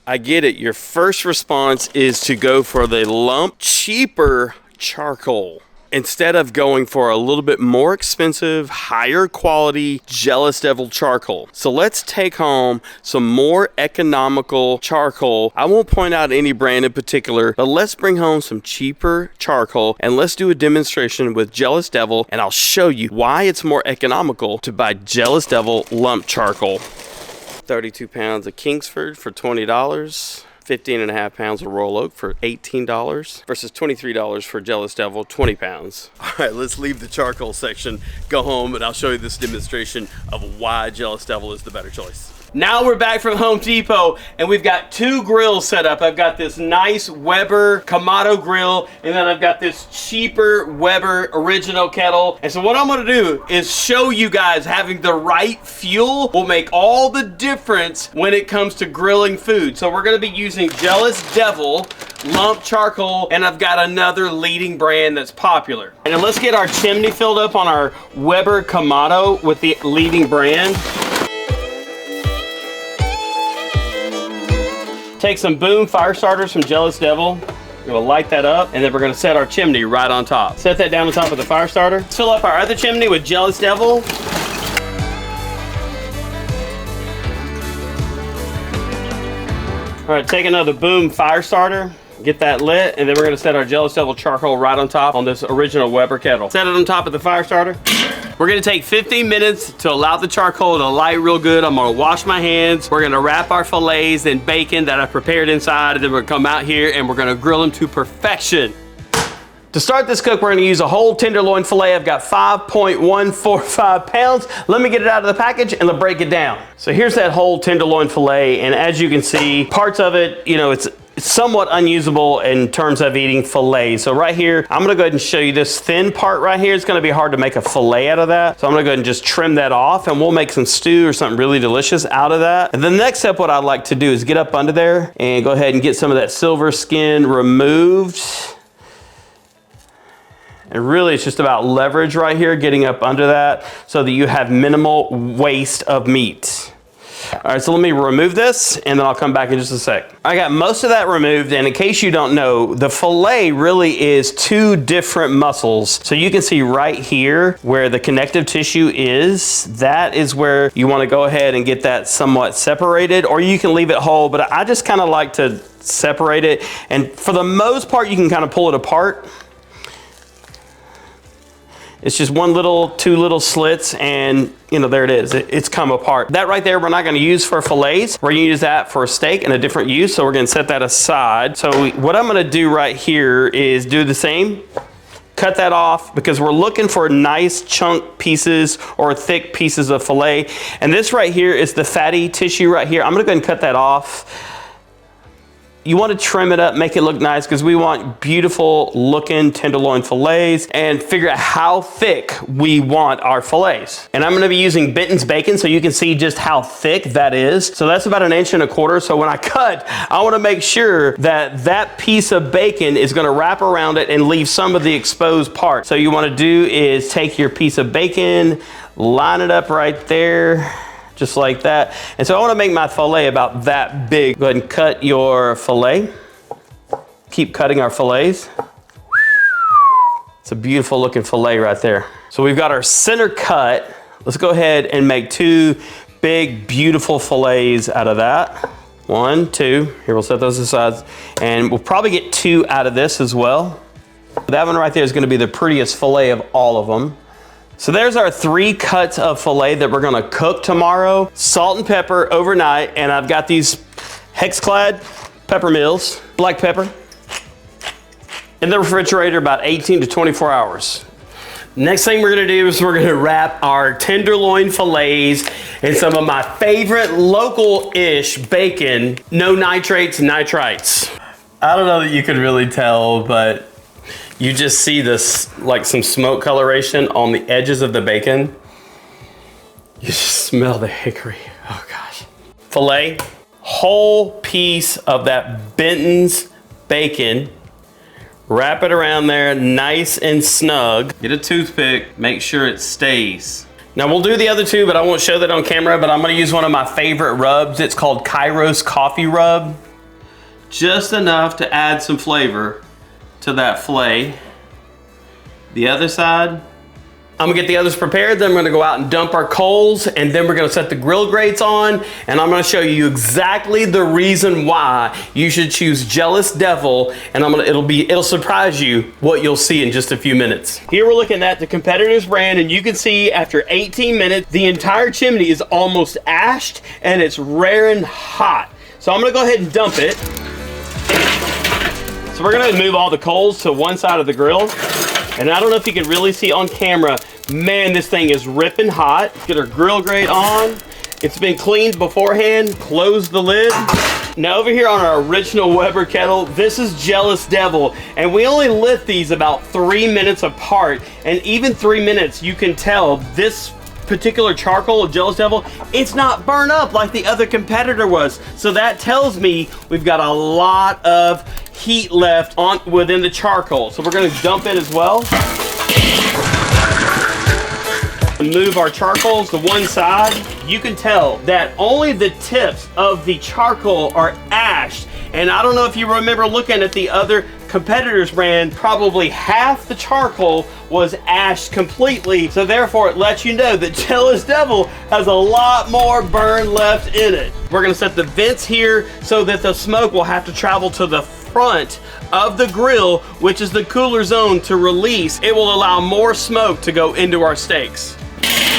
I get it. Your first response is to go for the lump cheaper charcoal instead of going for a little bit more expensive, higher quality Jealous Devil charcoal. So let's take home some more economical charcoal. I won't point out any brand in particular, but let's bring home some cheaper charcoal and let's do a demonstration with Jealous Devil, and I'll show you why it's more economical to buy Jealous Devil lump charcoal. 32 pounds of Kingsford for $20. 15.5 pounds of Royal Oak for $18 versus $23 for Jealous Devil, 20 pounds. All right, let's leave the charcoal section, go home, and I'll show you this demonstration of why Jealous Devil is the better choice. Now we're back from Home Depot and we've got two grills set up. I've got this nice Weber Kamado grill and then I've got this cheaper Weber original kettle. And so what I'm gonna do is show you guys having the right fuel will make all the difference when it comes to grilling food. So we're gonna be using Jealous Devil lump charcoal, and I've got another leading brand that's popular. And then let's get our chimney filled up on our Weber Kamado with the leading brand. Take some Boom fire starters from Jealous Devil. We're gonna light that up, and then we're gonna set our chimney right on top. Set that down on top of the fire starter. Fill up our other chimney with Jealous Devil. All right, take another Boom fire starter. Get that lit, and then we're gonna set our Jealous Devil charcoal right on top on this original Weber kettle. Set it on top of the fire starter. We're gonna take 15 minutes to allow the charcoal to light real good. I'm gonna wash my hands. We're gonna wrap our fillets in bacon that I prepared inside, and then we're gonna come out here and we're gonna grill them to perfection. To start this cook, we're gonna use a whole tenderloin filet. I've got 5.145 pounds. Let me get it out of the package and let's break it down. So here's that whole tenderloin filet, and as you can see, parts of it, you know, it's somewhat unusable in terms of eating filet. So right here, I'm gonna go ahead and show you this thin part right here. It's gonna be hard to make a filet out of that. So I'm gonna go ahead and just trim that off, and we'll make some stew or something really delicious out of that. And the next step, what I'd like to do is get up under there and go ahead and get some of that silver skin removed. And really it's just about leverage right here, getting up under that so that you have minimal waste of meat. All right, so let me remove this and then I'll come back in just a sec. I got most of that removed, and in case you don't know, the fillet really is two different muscles. So you can see right here where the connective tissue is, that is where you want to go ahead and get that somewhat separated, or you can leave it whole, but I just kind of like to separate it. And for the most part, you can kind of pull it apart. It's just two little slits, and you know, there it is. It's come apart. That right there, we're not gonna use for fillets. We're gonna use that for a steak and a different use, so we're gonna set that aside. So what I'm gonna do right here is do the same. Cut that off because we're looking for nice chunk pieces or thick pieces of filet. And this right here is the fatty tissue right here. I'm gonna go ahead and cut that off. You want to trim it up, make it look nice, because we want beautiful looking tenderloin fillets, and figure out how thick we want our fillets. And I'm going to be using Bentons Bacon so you can see just how thick that is. So that's about 1.25 inches. So when I cut, I want to make sure that that piece of bacon is going to wrap around it and leave some of the exposed part. So you want to do is take your piece of bacon, line it up right there, just like that. And so I want to make my filet about that big. Go ahead and cut your filet. Keep cutting our fillets. It's a beautiful looking filet right there. So we've got our center cut. Let's go ahead and make two big, beautiful fillets out of that. 1, 2, here we'll set those aside. And we'll probably get 2 out of this as well. That one right there is gonna be the prettiest filet of all of them. So there's our 3 cuts of filet that we're gonna cook tomorrow. Salt and pepper overnight, and I've got these Hexclad pepper mills, black pepper, in the refrigerator about 18 to 24 hours. Next thing we're gonna do is we're gonna wrap our tenderloin fillets in some of my favorite local-ish bacon, no nitrates, nitrites. I don't know that you can really tell, but you just see this, like some smoke coloration on the edges of the bacon. You just smell the hickory. Oh gosh. Filet, whole piece of that Bentons bacon. Wrap it around there nice and snug. Get a toothpick, make sure it stays. Now we'll do the other 2, but I won't show that on camera, but I'm gonna use one of my favorite rubs. It's called Kairos Coffee Rub. just enough to add some flavor to that fillet. The other side, I'm gonna get the others prepared, then I'm gonna go out and dump our coals, and then we're gonna set the grill grates on, and I'm gonna show you exactly the reason why you should choose Jealous Devil, and it'll surprise you what you'll see in just a few minutes. Here we're looking at the competitor's brand, and you can see after 18 minutes, the entire chimney is almost ashed, and it's raring hot. So I'm gonna go ahead and dump it. So we're gonna move all the coals to one side of the grill. And I don't know if you can really see on camera, man, this thing is ripping hot. Get our grill grate on. It's been cleaned beforehand. Close the lid. Now over here on our original Weber kettle, this is Jealous Devil. And we only lit these about 3 minutes apart. And even 3 minutes, you can tell this particular charcoal of Jealous Devil, it's not burned up like the other competitor was. So that tells me we've got a lot of heat left within the charcoal. So we're gonna dump it as well. Move our charcoals to one side. You can tell that only the tips of the charcoal are ashed. And I don't know if you remember looking at the other competitor's brand, probably half the charcoal was ashed completely. So therefore it lets you know that Jealous Devil has a lot more burn left in it. We're gonna set the vents here so that the smoke will have to travel to the front of the grill, which is the cooler zone, to release. It will allow more smoke to go into our steaks.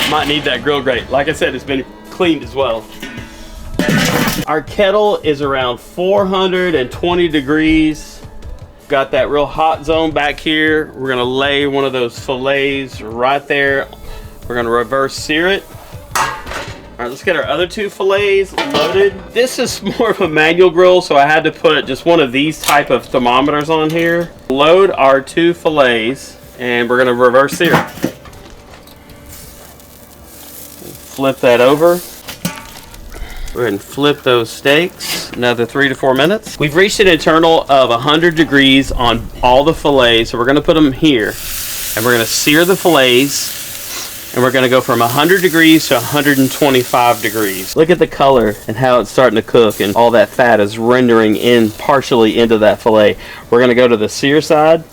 Might need that grill grate. Like I said, it's been cleaned as well. Our kettle is around 420 degrees. Got that real hot zone back here. We're gonna lay one of those fillets right there. We're gonna reverse sear it. All right, let's get our other two fillets loaded. This is more of a manual grill, so I had to put just one of these type of thermometers on here. Load our two fillets, and we're gonna reverse sear. Flip that over. Go ahead and flip those steaks. Another 3 to 4 minutes. We've reached an internal of 100 degrees on all the fillets, so we're gonna put them here. And we're gonna sear the fillets. And we're gonna go from 100 degrees to 125 degrees. Look at the color and how it's starting to cook, and all that fat is rendering in partially into that fillet. We're gonna go to the sear side.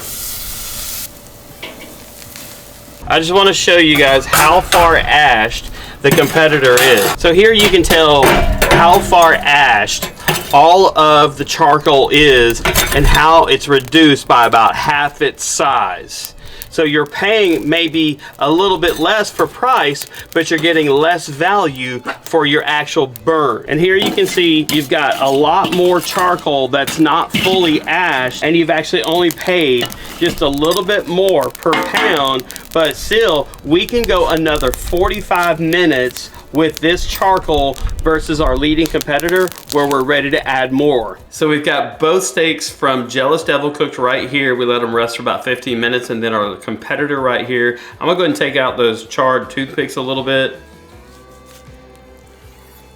I just wanna show you guys how far ashed the competitor is. So here you can tell how far ashed all of the charcoal is and how it's reduced by about half its size. So you're paying maybe a little bit less for price, but you're getting less value for your actual burn. And here you can see you've got a lot more charcoal that's not fully ashed, and you've actually only paid just a little bit more per pound, but still we can go another 45 minutes with this charcoal versus our leading competitor where we're ready to add more. So we've got both steaks from Jealous Devil cooked right here. We let them rest for about 15 minutes, and then our competitor right here. I'm gonna go ahead and take out those charred toothpicks a little bit.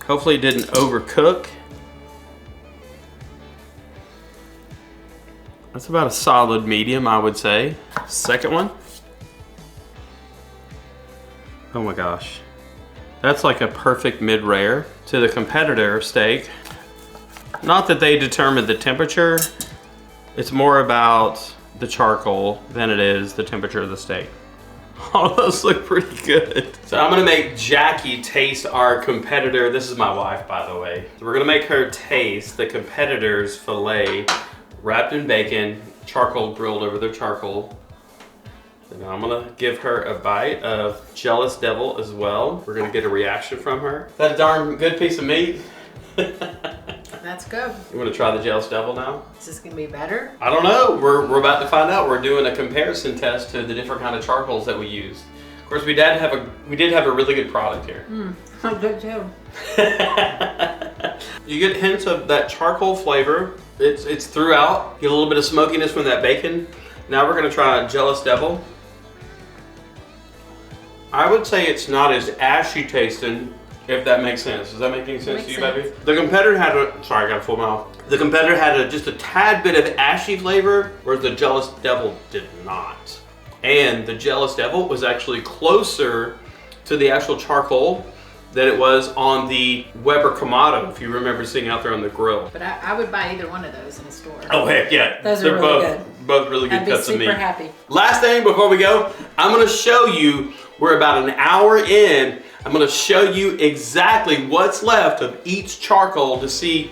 Hopefully it didn't overcook. That's about a solid medium, I would say. Second one. Oh my gosh. That's like a perfect mid-rare. To the competitor steak, not that they determine the temperature, it's more about the charcoal than it is the temperature of the steak. All those look pretty good. So I'm gonna make Jackie taste our competitor. This is my wife, by the way. So we're gonna make her taste the competitor's filet wrapped in bacon, charcoal grilled over their charcoal. And I'm gonna give her a bite of Jealous Devil as well. We're gonna get a reaction from her. Is that a darn good piece of meat? That's good. You wanna try the Jealous Devil now? Is this gonna be better? I don't know, we're about to find out. We're doing a comparison test to the different kind of charcoals that we used. Of course, we did have a really good product here. Good too. You get hints of that charcoal flavor. It's throughout. Get a little bit of smokiness from that bacon. Now we're gonna try Jealous Devil. I would say it's not as ashy tasting, if that makes sense. Does that make any sense to you, baby? The competitor had sorry, I got a full mouth. The competitor had just a tad bit of ashy flavor, whereas the Jealous Devil did not. And the Jealous Devil was actually closer to the actual charcoal than it was on the Weber Kamado, if you remember seeing out there on the grill. But I would buy either one of those in a store. Oh heck yeah. Those They're are really both really good I'd be cuts of meat. super happy. Last thing before we go, I'm gonna show you, we're about an hour in, I'm gonna show you exactly what's left of each charcoal to see,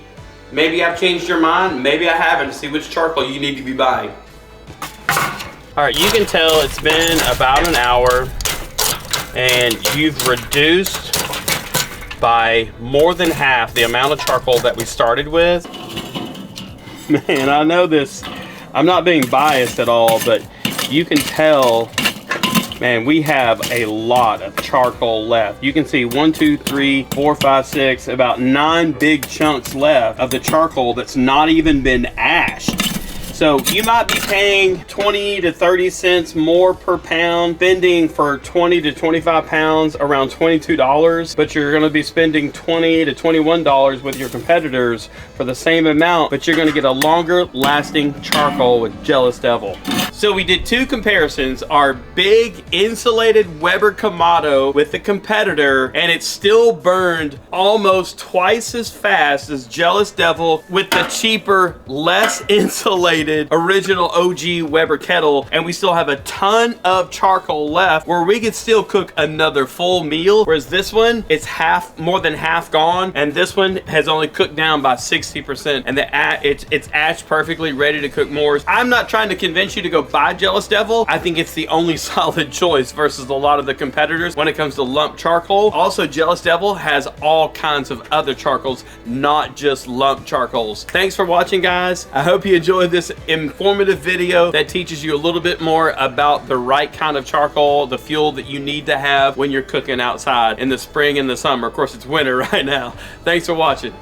maybe I've changed your mind, maybe I haven't, to see which charcoal you need to be buying. All right, you can tell it's been about an hour and you've reduced by more than half the amount of charcoal that we started with. Man, I know this, I'm not being biased at all, but you can tell, man, we have a lot of charcoal left. You can see 1, 2, 3, 4, 5, 6, about 9 big chunks left of the charcoal that's not even been ashed. So you might be paying 20 to 30 cents more per pound, spending for 20 to 25 pounds around $22, but you're gonna be spending $20 to $21 with your competitors for the same amount, but you're gonna get a longer lasting charcoal with Jealous Devil. So we did 2 comparisons, our big insulated Weber Kamado with the competitor, and it still burned almost twice as fast as Jealous Devil with the cheaper, less insulated original OG Weber kettle, and we still have a ton of charcoal left where we could still cook another full meal, whereas this one, it's more than half gone, and this one has only cooked down by 60%, and it's ashed perfectly, ready to cook more. I'm not trying to convince you to go buy Jealous Devil. I think it's the only solid choice versus a lot of the competitors when it comes to lump charcoal. Also, Jealous Devil has all kinds of other charcoals, not just lump charcoals. Thanks for watching, guys. I hope you enjoyed this informative video that teaches you a little bit more about the right kind of charcoal, the fuel that you need to have when you're cooking outside in the spring and the summer. Of course, it's winter right now. Thanks for watching.